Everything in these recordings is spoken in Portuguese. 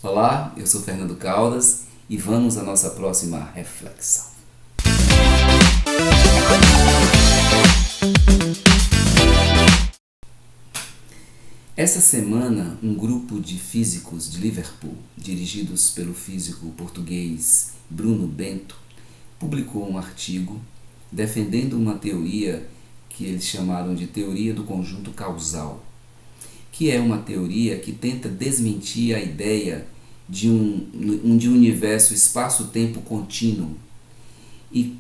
Olá, eu sou Fernando Caldas e vamos à nossa próxima reflexão. Essa semana, um grupo de físicos de Liverpool, dirigidos pelo físico português Bruno Bento, publicou um artigo defendendo uma teoria que eles chamaram de teoria do conjunto causal, que é uma teoria que tenta desmentir a ideia de um universo espaço-tempo contínuo e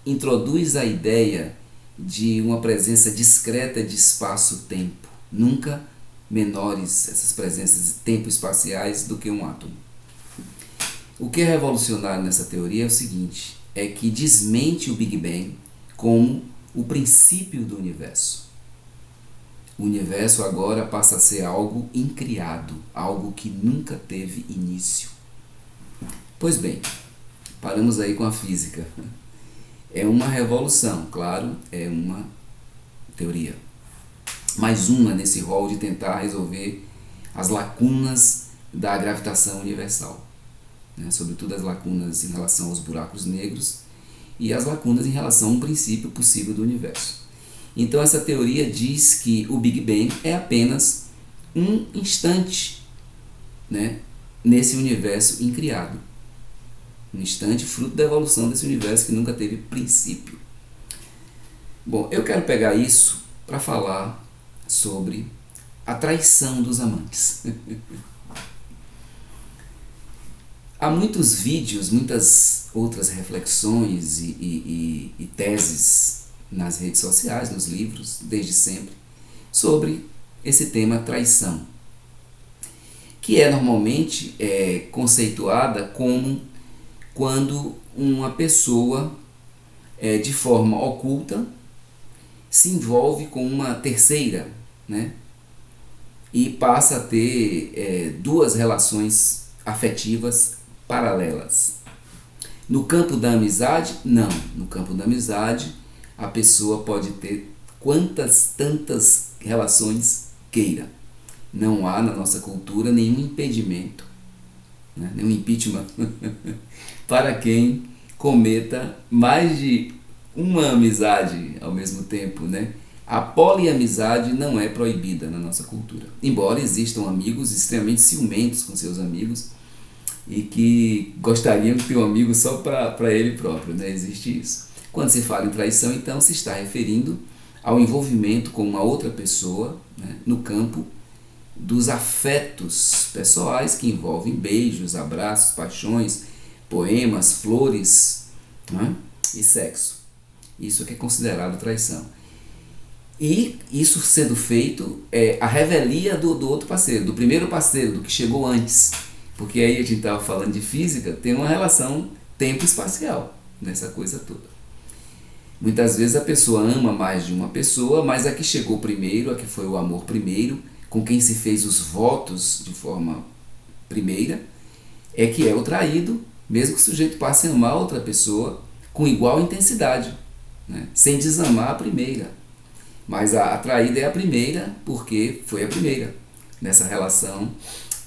introduz a ideia de uma presença discreta de espaço-tempo, nunca menores essas presenças de tempo espaciais do que um átomo. O que é revolucionário nessa teoria é o seguinte, é que desmente o Big Bang como o princípio do universo. O universo agora passa a ser algo incriado, algo que nunca teve início. Pois bem, paramos aí com a física. É uma revolução, claro, é uma teoria. Mais uma nesse rol de tentar resolver as lacunas da gravitação universal, né? Sobretudo as lacunas em relação aos buracos negros e as lacunas em relação a um princípio possível do universo. Então essa teoria diz que o Big Bang é apenas um instante, né, nesse universo incriado. Um instante fruto da evolução desse universo que nunca teve princípio. Bom, eu quero pegar isso para falar sobre a traição dos amantes. Há muitos vídeos, muitas outras reflexões e teses nas redes sociais, nos livros, desde sempre, sobre esse tema traição, que é normalmente conceituada como quando uma pessoa, de forma oculta, se envolve com uma terceira, né? E passa a ter duas relações afetivas paralelas. No campo da amizade, não. No campo da amizade, a pessoa pode ter tantas relações queira. Não há na nossa cultura nenhum impedimento, né? Nenhum impeachment para quem cometa mais de uma amizade ao mesmo tempo, né? A poliamizade não é proibida na nossa cultura. Embora existam amigos extremamente ciumentos com seus amigos e que gostariam de ter um amigo só para ele próprio, né? Existe isso. Quando se fala em traição, então, se está referindo ao envolvimento com uma outra pessoa, né, no campo dos afetos pessoais que envolvem beijos, abraços, paixões, poemas, flores, né, e sexo. Isso é que é considerado traição. E isso sendo feito é a revelia do outro parceiro, do primeiro parceiro, do que chegou antes. Porque aí a gente estava falando de física, tem uma relação tempo-espacial nessa coisa toda. Muitas vezes a pessoa ama mais de uma pessoa, mas a que chegou primeiro, a que foi o amor primeiro, com quem se fez os votos de forma primeira, é que é o traído, mesmo que o sujeito passe a amar outra pessoa com igual intensidade, né? Sem desamar a primeira. Mas a traída é a primeira porque foi a primeira nessa relação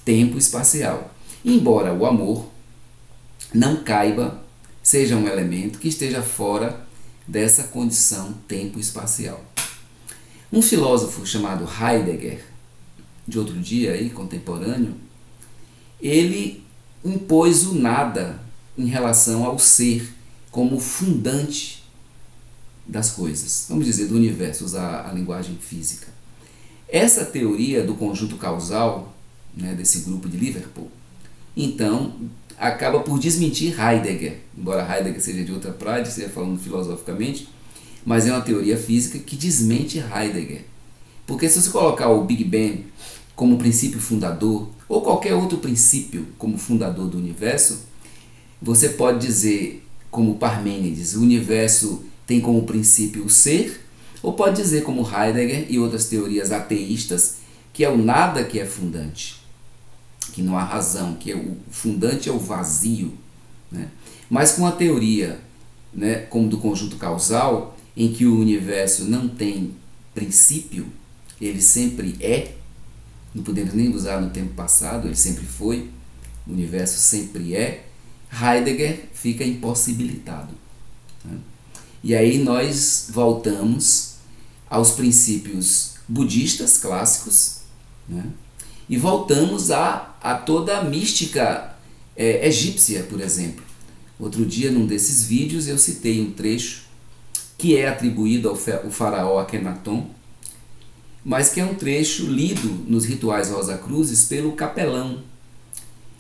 tempo-espacial. Embora o amor não caiba, seja um elemento que esteja fora dessa condição tempo-espacial. Um filósofo chamado Heidegger, de outro dia, aí, contemporâneo, ele impôs o nada em relação ao ser como fundante das coisas, vamos dizer, do universo, usar a linguagem física. Essa teoria do conjunto causal, né, desse grupo de Liverpool, então, acaba por desmentir Heidegger, embora Heidegger seja de outra praia, seja falando filosoficamente, mas é uma teoria física que desmente Heidegger. Porque se você colocar o Big Bang como princípio fundador, ou qualquer outro princípio como fundador do universo, você pode dizer, como Parmênides, o universo tem como princípio o ser, ou pode dizer, como Heidegger e outras teorias ateístas, que é o nada que é fundante, que não há razão, que o fundante é o vazio, né? Mas com a teoria, né, como do conjunto causal, em que o universo não tem princípio, ele sempre é, não podemos nem usar no tempo passado, ele sempre foi, o universo sempre é, Heidegger fica impossibilitado. Né? E aí nós voltamos aos princípios budistas clássicos, né? E voltamos a toda a mística egípcia, por exemplo. Outro dia, num desses vídeos, eu citei um trecho que é atribuído ao faraó Akhenaton, mas que é um trecho lido nos rituais Rosa-Cruzes pelo capelão,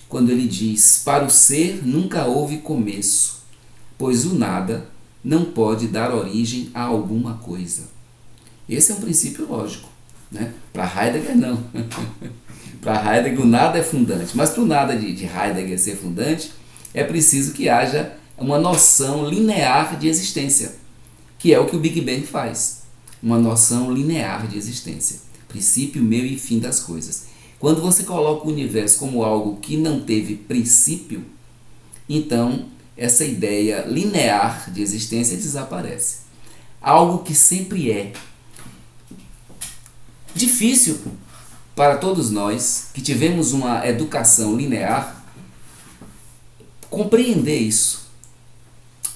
quando ele diz: para o ser nunca houve começo, pois o nada não pode dar origem a alguma coisa. Esse é um princípio lógico, né? Para Heidegger, não. Para Heidegger, o nada é fundante, mas para o nada de Heidegger ser fundante, é preciso que haja uma noção linear de existência, que é o que o Big Bang faz. Uma noção linear de existência. Princípio, meio e fim das coisas. Quando você coloca o universo como algo que não teve princípio, então essa ideia linear de existência desaparece. Algo que sempre é. Difícil para todos nós que tivemos uma educação linear compreender isso.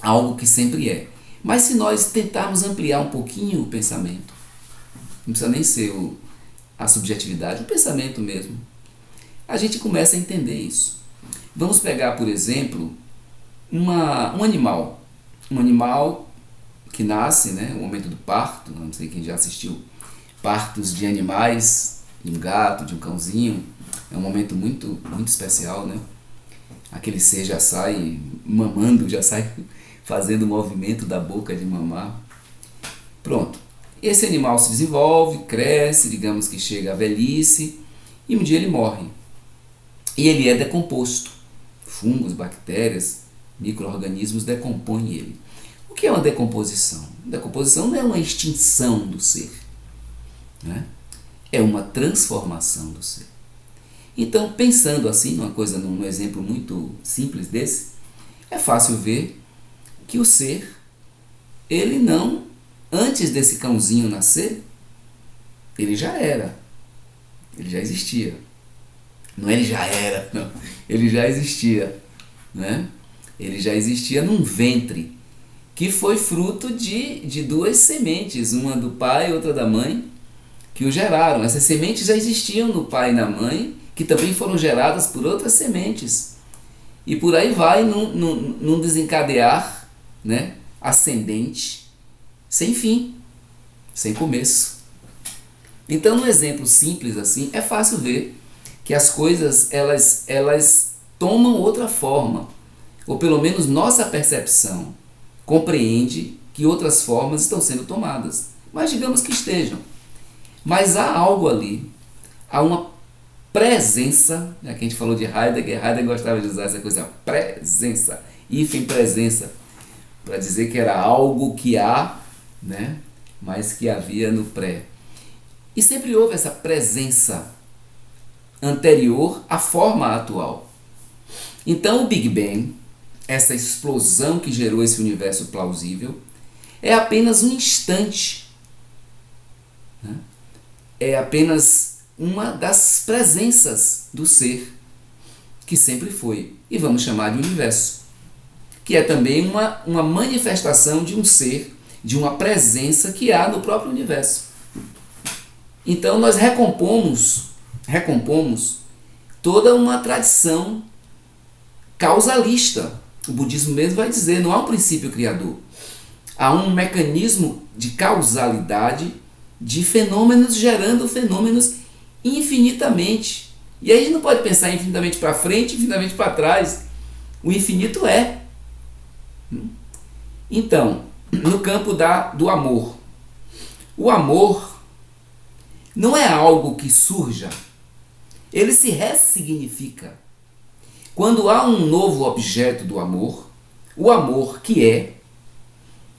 Algo que sempre é. Mas se nós tentarmos ampliar um pouquinho o pensamento, não precisa nem ser a subjetividade, o pensamento mesmo, a gente começa a entender isso. Vamos pegar, por exemplo, um animal. Um animal que nasce, né, o momento do parto, não sei quem já assistiu partos de animais, de um gato, de um cãozinho, é um momento muito, muito especial, né? Aquele ser já sai mamando, já sai fazendo o movimento da boca de mamar. Pronto. Esse animal se desenvolve, cresce, digamos que chega à velhice, e um dia ele morre. E ele é decomposto. Fungos, bactérias, micro-organismos decompõem ele. O que é uma decomposição? Decomposição não é uma extinção do ser, né? É uma transformação do ser. Então, pensando assim, num exemplo muito simples desse, é fácil ver que o ser, ele não, antes desse cãozinho nascer, ele já era, ele já existia. Não ele já era, não, ele já existia, né? Ele já existia num ventre, que foi fruto de duas sementes, uma do pai e outra da mãe, que o geraram. Essas sementes já existiam no pai e na mãe, que também foram geradas por outras sementes. E por aí vai num desencadear, né, ascendente, sem fim, sem começo. Então, num exemplo simples assim, é fácil ver que as coisas elas tomam outra forma, ou pelo menos nossa percepção compreende que outras formas estão sendo tomadas. Mas digamos que estejam. Mas há algo ali, há uma presença, né, que a gente falou de Heidegger gostava de usar essa coisa, presença, hífen presença, para dizer que era algo que há, né, mas que havia no pré. E sempre houve essa presença anterior à forma atual. Então o Big Bang, essa explosão que gerou esse universo plausível, é apenas um instante, né? É apenas uma das presenças do ser, que sempre foi, e vamos chamar de universo, que é também uma manifestação de um ser, de uma presença que há no próprio universo. Então nós recompomos toda uma tradição causalista. O budismo mesmo vai dizer, não há um princípio criador. Há um mecanismo de causalidade de fenômenos gerando fenômenos infinitamente. E aí a gente não pode pensar infinitamente para frente, infinitamente para trás. O infinito é. Então, no campo do amor. O amor não é algo que surja. Ele se ressignifica. Quando há um novo objeto do amor, o amor que é,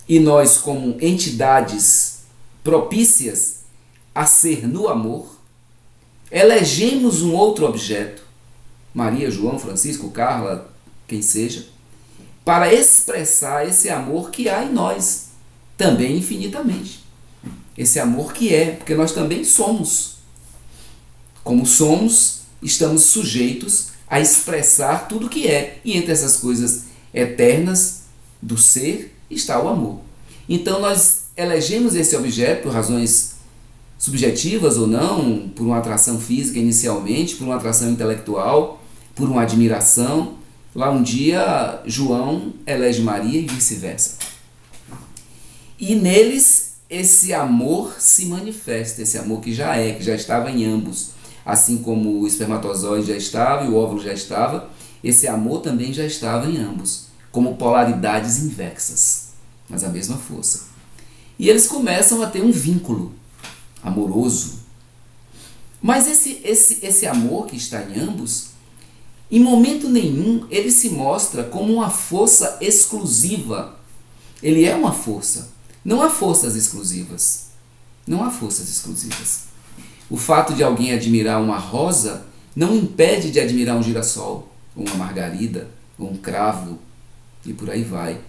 e nós como entidades propícias a ser no amor, elegemos um outro objeto, Maria, João, Francisco, Carla, quem seja, para expressar esse amor que há em nós, também infinitamente. Esse amor que é, porque nós também somos. Como somos, estamos sujeitos a expressar tudo o que é. E entre essas coisas eternas do ser está o amor. Então nós elegemos esse objeto por razões subjetivas ou não, por uma atração física inicialmente, por uma atração intelectual, por uma admiração. Lá um dia João elege Maria e vice-versa. E neles esse amor se manifesta, esse amor que já estava em ambos. Assim como o espermatozoide já estava e o óvulo já estava, esse amor também já estava em ambos, como polaridades inversas, mas a mesma força. E eles começam a ter um vínculo amoroso. Mas esse amor que está em ambos, em momento nenhum ele se mostra como uma força exclusiva. Ele é uma força. Não há forças exclusivas. Não há forças exclusivas. O fato de alguém admirar uma rosa não impede de admirar um girassol, ou uma margarida, ou um cravo, e por aí vai.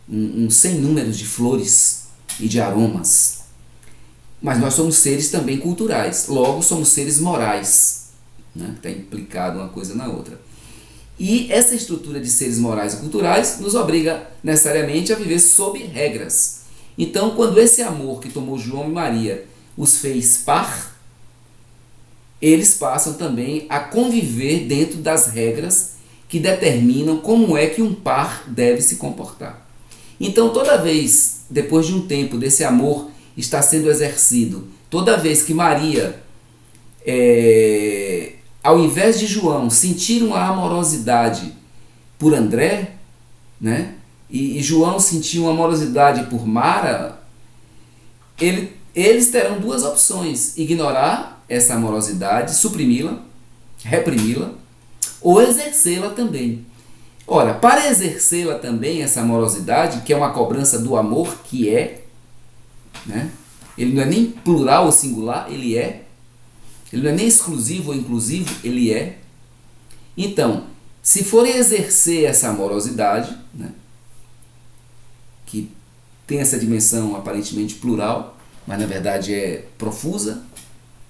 Um sem números de flores e de aromas. Mas nós somos seres também culturais, logo somos seres morais, né? Está implicado uma coisa na outra. E essa estrutura de seres morais e culturais nos obriga necessariamente a viver sob regras. Então, quando esse amor que tomou João e Maria os fez par, eles passam também a conviver dentro das regras que determinam como é que um par deve se comportar. Então, toda vez, depois de um tempo desse amor está sendo exercido, toda vez que Maria, ao invés de João sentir uma amorosidade por André, né, e João sentir uma amorosidade por Mara, eles terão duas opções: ignorar essa amorosidade, suprimi-la, reprimi-la, ou exercê-la também. Ora, para exercê-la também, essa amorosidade, que é uma cobrança do amor, que é, né? Ele não é nem plural ou singular, ele é. Ele não é nem exclusivo ou inclusivo, ele é. Então, se forem exercer essa amorosidade, né, que tem essa dimensão aparentemente plural, mas na verdade é profusa,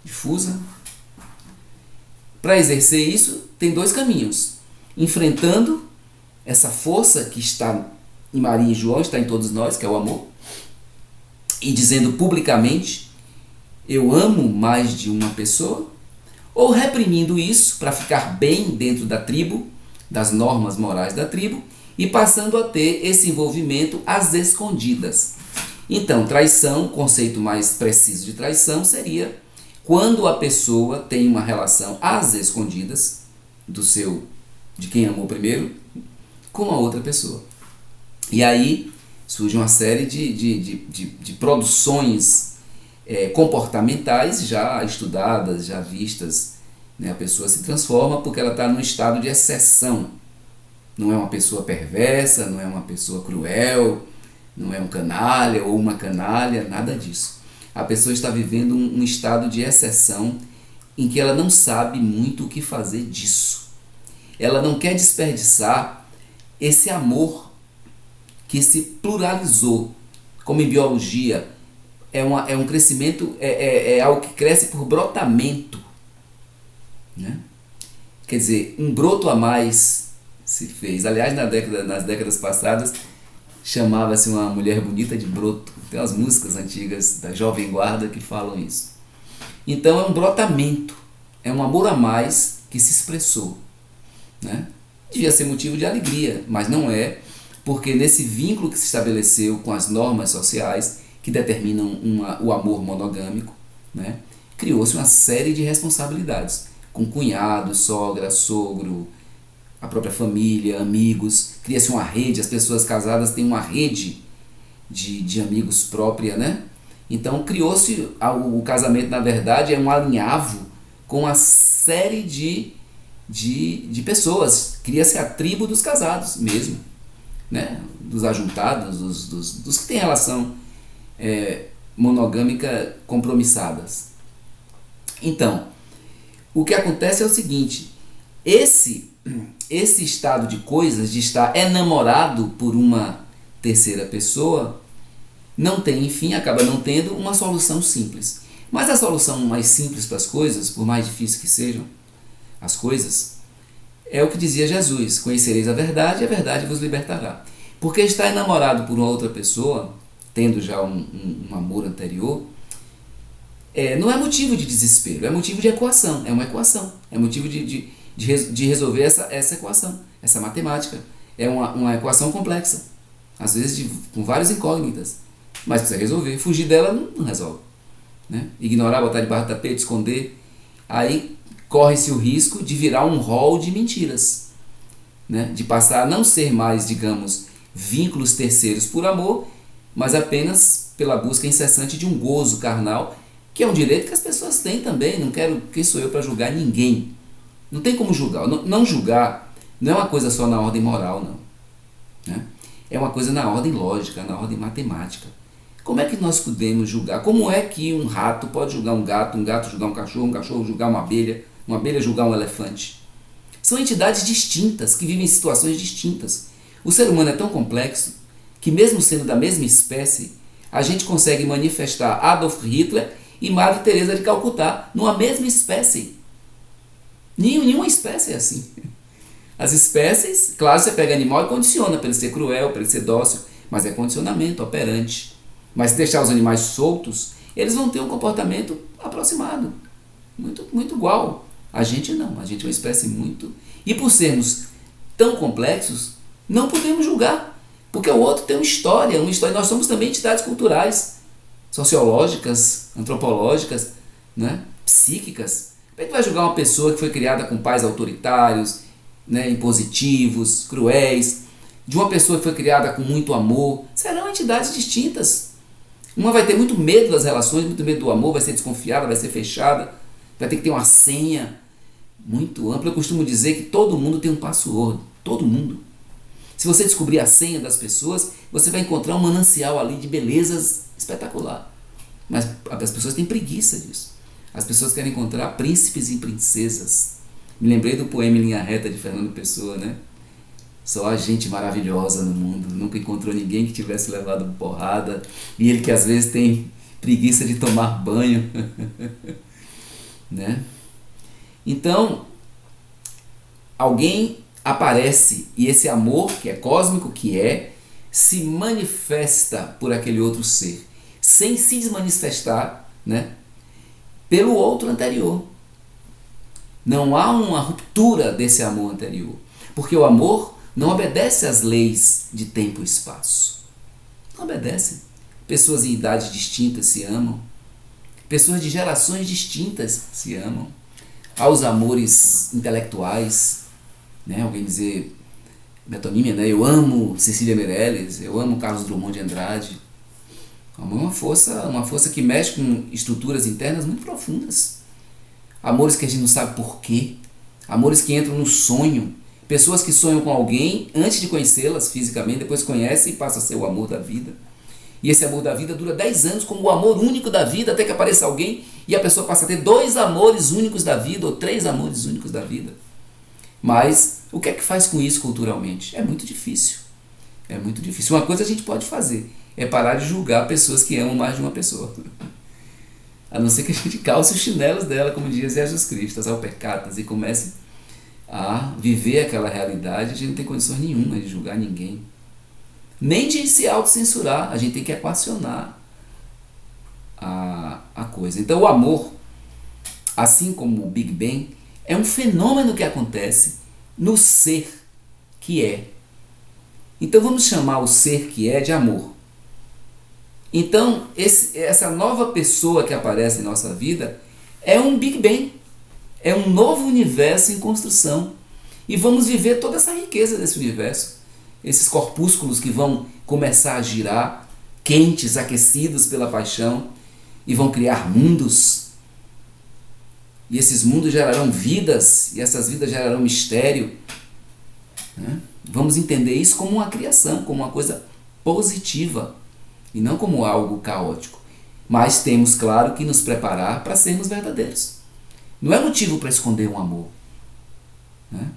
difusa, para exercer isso, tem dois caminhos: enfrentando essa força que está em Maria e João, está em todos nós, que é o amor, e dizendo publicamente: eu amo mais de uma pessoa, ou reprimindo isso para ficar bem dentro da tribo, das normas morais da tribo, e passando a ter esse envolvimento às escondidas. Então, traição, o conceito mais preciso de traição seria quando a pessoa tem uma relação às escondidas de quem amou primeiro com a outra pessoa. E aí surge uma série de produções comportamentais já estudadas, já vistas, né? A pessoa se transforma porque ela está num estado de exceção. Não é uma pessoa perversa, não é uma pessoa cruel, não é um canalha ou uma canalha, nada disso. A pessoa está vivendo um estado de exceção em que ela não sabe muito o que fazer disso. Ela não quer desperdiçar esse amor que se pluralizou, como em biologia, é um crescimento, é algo que cresce por brotamento, né? Quer dizer, um broto a mais se fez. Aliás, nas décadas passadas, chamava-se uma mulher bonita de broto. Tem umas músicas antigas da Jovem Guarda que falam isso. Então é um brotamento, é um amor a mais que se expressou, né? Devia ser motivo de alegria, mas não é, porque nesse vínculo que se estabeleceu com as normas sociais que determinam o amor monogâmico, né, criou-se uma série de responsabilidades, com cunhado, sogra, sogro, a própria família, amigos. Cria-se uma rede, as pessoas casadas têm uma rede de amigos própria, né? Então criou-se, o casamento na verdade é um alinhavo com uma série de pessoas. Cria-se a tribo dos casados mesmo, né? Dos ajuntados, dos que têm relação monogâmica compromissadas. Então, o que acontece é o seguinte: esse estado de coisas, de estar enamorado por uma terceira pessoa, não tem, enfim, acaba não tendo uma solução simples. Mas a solução mais simples para as coisas, por mais difíceis que sejam as coisas, É o que dizia Jesus: conhecereis a verdade e a verdade vos libertará. Porque estar enamorado por uma outra pessoa, tendo já um amor anterior, não é motivo de desespero, é motivo de equação, é uma equação, é motivo de resolver essa equação, essa matemática. É uma equação complexa, às vezes com várias incógnitas, mas precisa resolver. Fugir dela não resolve, né? Ignorar, botar debaixo do tapete, esconder, aí corre-se o risco de virar um rol de mentiras, né? De passar a não ser mais, digamos, vínculos terceiros por amor, mas apenas pela busca incessante de um gozo carnal, que é um direito que as pessoas têm também. Não quero, quem sou eu para julgar ninguém? Não tem como julgar. Não julgar não é uma coisa só na ordem moral, não, né? É uma coisa na ordem lógica, na ordem matemática. Como é que nós podemos julgar? Como é que um rato pode julgar um gato julgar um cachorro julgar uma abelha julgar um elefante? São entidades distintas, que vivem em situações distintas. O ser humano é tão complexo que, mesmo sendo da mesma espécie, a gente consegue manifestar Adolf Hitler e Madre Teresa de Calcutá numa mesma espécie. Nenhuma espécie é assim. As espécies, claro, você pega animal e condiciona para ele ser cruel, para ele ser dócil, mas é condicionamento operante. Mas se deixar os animais soltos, eles vão ter um comportamento aproximado, muito igual. A gente não, a gente é uma espécie muito... E por sermos tão complexos, não podemos julgar, porque o outro tem uma história. Nós somos também entidades culturais, sociológicas, antropológicas, né? Psíquicas. Como é que vai julgar uma pessoa que foi criada com pais autoritários, né? Impositivos, cruéis, de uma pessoa que foi criada com muito amor? Serão entidades distintas. Uma vai ter muito medo das relações, muito medo do amor, vai ser desconfiada, vai ser fechada, vai ter que ter uma senha muito ampla. Eu costumo dizer que todo mundo tem um password, todo mundo. Se você descobrir a senha das pessoas, você vai encontrar um manancial ali de belezas espetacular. Mas as pessoas têm preguiça disso. As pessoas querem encontrar príncipes e princesas. Me lembrei do poema em linha reta de Fernando Pessoa, né? Só a gente maravilhosa no mundo. Nunca encontrou ninguém que tivesse levado porrada. E ele que às vezes tem preguiça de tomar banho. Né? Então, alguém aparece e esse amor, que é cósmico, se manifesta por aquele outro ser, sem se desmanifestar, né, pelo outro anterior. Não há uma ruptura desse amor anterior, porque o amor não obedece às leis de tempo e espaço. Não obedece. Pessoas em idades distintas se amam, pessoas de gerações distintas se amam. Há os amores intelectuais, né? Alguém dizer, metonímia, né? Eu amo Cecília Meirelles, eu amo Carlos Drummond de Andrade. É uma força que mexe com estruturas internas muito profundas. Amores que a gente não sabe porquê, amores que entram no sonho, pessoas que sonham com alguém antes de conhecê-las fisicamente, depois conhecem e passa a ser o amor da vida. E esse amor da vida dura 10 anos como o amor único da vida, até que apareça alguém e a pessoa passa a ter 2 amores únicos da vida ou 3 amores únicos da vida. Mas o que é que faz com isso culturalmente? É muito difícil. É muito difícil. Uma coisa a gente pode fazer é parar de julgar pessoas que amam mais de uma pessoa. A não ser que a gente calce os chinelos dela, como diz Jesus Cristo, as alpercatas, e comece a viver aquela realidade. A gente não tem condições nenhuma de julgar ninguém. Nem de se autocensurar. A gente tem que equacionar a coisa. Então o amor, assim como o Big Bang, é um fenômeno que acontece no ser que é. Então vamos chamar o ser que é de amor. Então essa nova pessoa que aparece em nossa vida é um Big Bang. É um novo universo em construção. E vamos viver toda essa riqueza desse universo. Esses corpúsculos que vão começar a girar, quentes, aquecidos pela paixão, e vão criar mundos. E esses mundos gerarão vidas, e essas vidas gerarão mistério. Né? Vamos entender isso como uma criação, como uma coisa positiva, e não como algo caótico. Mas temos, claro, que nos preparar para sermos verdadeiros. Não é motivo para esconder um amor. Né?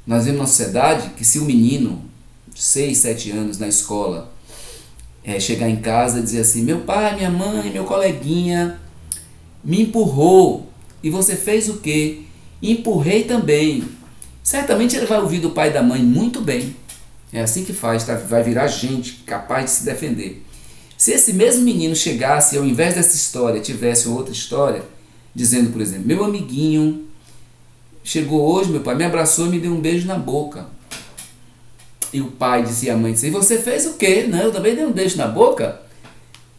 Nós vemos na sociedade que se o menino, 6, 7 anos, na escola, chegar em casa e dizer assim: meu pai, minha mãe, meu coleguinha me empurrou. E você fez o quê? Empurrei também. certamente ele vai ouvir do pai e da mãe muito bem. É assim que faz, tá? Vai virar gente capaz de se defender. Se esse mesmo menino chegasse, ao invés dessa história, tivesse outra história, dizendo, por exemplo, meu amiguinho chegou hoje, meu pai me abraçou e me deu um beijo na boca. E o pai disse, e a mãe disse, e você fez o quê? Não, eu também dei um beijo na boca?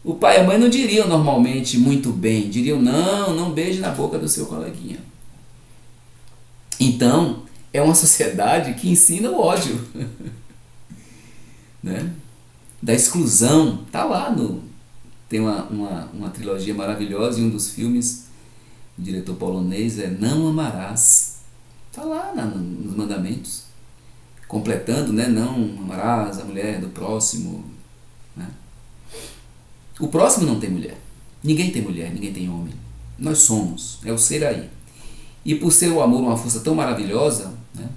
O pai e a mãe não diriam normalmente muito bem, diriam, não, não beije na boca do seu coleguinha. Então, é uma sociedade que ensina o ódio. Né? Da exclusão, tá lá no... Tem uma trilogia maravilhosa e um dos filmes, o diretor polonês, é Não Amarás. Tá lá nos mandamentos. Completando, né? Não amarás a mulher do próximo. Né? O próximo não tem mulher. Ninguém tem mulher, ninguém tem homem. Nós somos, é o ser aí. E por ser o amor uma força tão maravilhosa, né?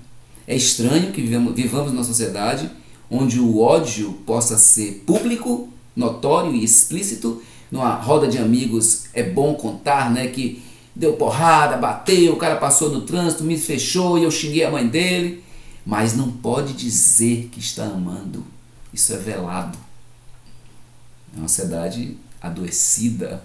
É estranho que vivamos numa sociedade onde o ódio possa ser público, notório e explícito. Numa roda de amigos é bom contar, né, que deu porrada, bateu, o cara passou no trânsito, me fechou e eu xinguei a mãe dele. Mas não pode dizer que está amando. Isso é velado. É uma sociedade adoecida.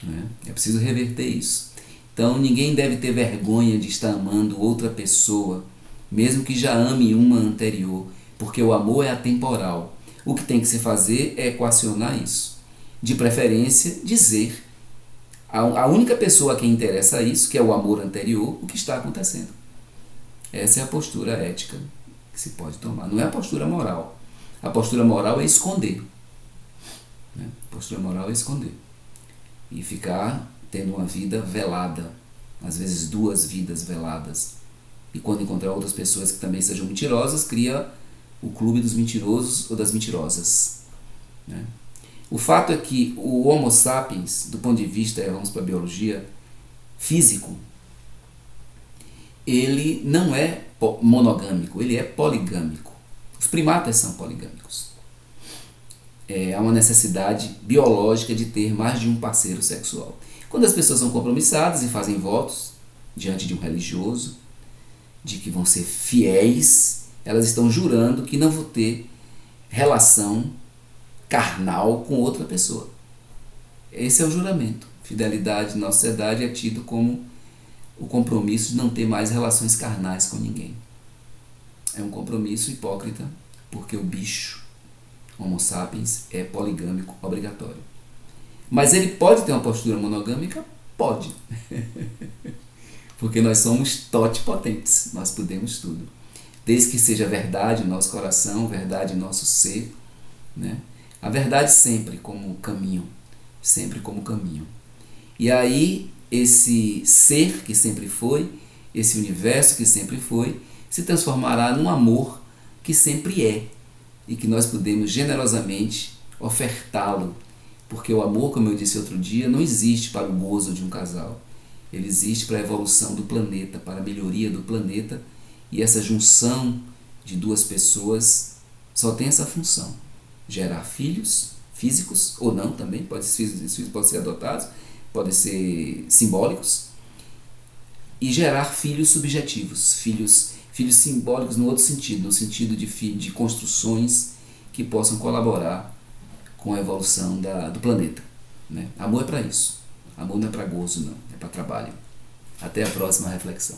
Né? É preciso reverter isso. Então ninguém deve ter vergonha de estar amando outra pessoa, mesmo que já ame uma anterior, porque o amor é atemporal. O que tem que se fazer é equacionar isso. De preferência, dizer a única pessoa a quem interessa isso, que é o amor anterior, o que está acontecendo. Essa é a postura ética que se pode tomar. Não é a postura moral. A postura moral é esconder. Né? A postura moral é esconder. E ficar tendo uma vida velada. Às vezes 2 vidas veladas. E quando encontrar outras pessoas que também sejam mentirosas, cria o clube dos mentirosos ou das mentirosas. Né? O fato é que o Homo sapiens, do ponto de vista, vamos para a biologia, físico, ele não é monogâmico, ele é poligâmico. Os primatas são poligâmicos. Há uma necessidade biológica de ter mais de um parceiro sexual. Quando as pessoas são compromissadas e fazem votos diante de um religioso, de que vão ser fiéis, elas estão jurando que não vão ter relação carnal com outra pessoa. Esse é o juramento. Fidelidade na sociedade é tido como o compromisso de não ter mais relações carnais com ninguém. É um compromisso hipócrita, porque o bicho, Homo sapiens, é poligâmico obrigatório. Mas ele pode ter uma postura monogâmica? Pode. Porque nós somos totipotentes, nós podemos tudo. Desde que seja verdade em nosso coração, verdade em nosso ser. Né? A verdade sempre como caminho. Sempre como caminho. E aí, esse ser que sempre foi, esse universo que sempre foi, se transformará num amor que sempre é. E que nós podemos generosamente ofertá-lo. Porque o amor, como eu disse outro dia, não existe para o gozo de um casal. Ele existe para a evolução do planeta, para a melhoria do planeta. E essa junção de 2 pessoas só tem essa função. Gerar filhos físicos, ou não também, esses filhos podem ser adotados, podem ser simbólicos. E gerar filhos subjetivos, filhos simbólicos no outro sentido, no sentido de construções que possam colaborar com a evolução do planeta. Né? Amor é para isso. Amor não é para gozo, não. É para trabalho. Até a próxima reflexão.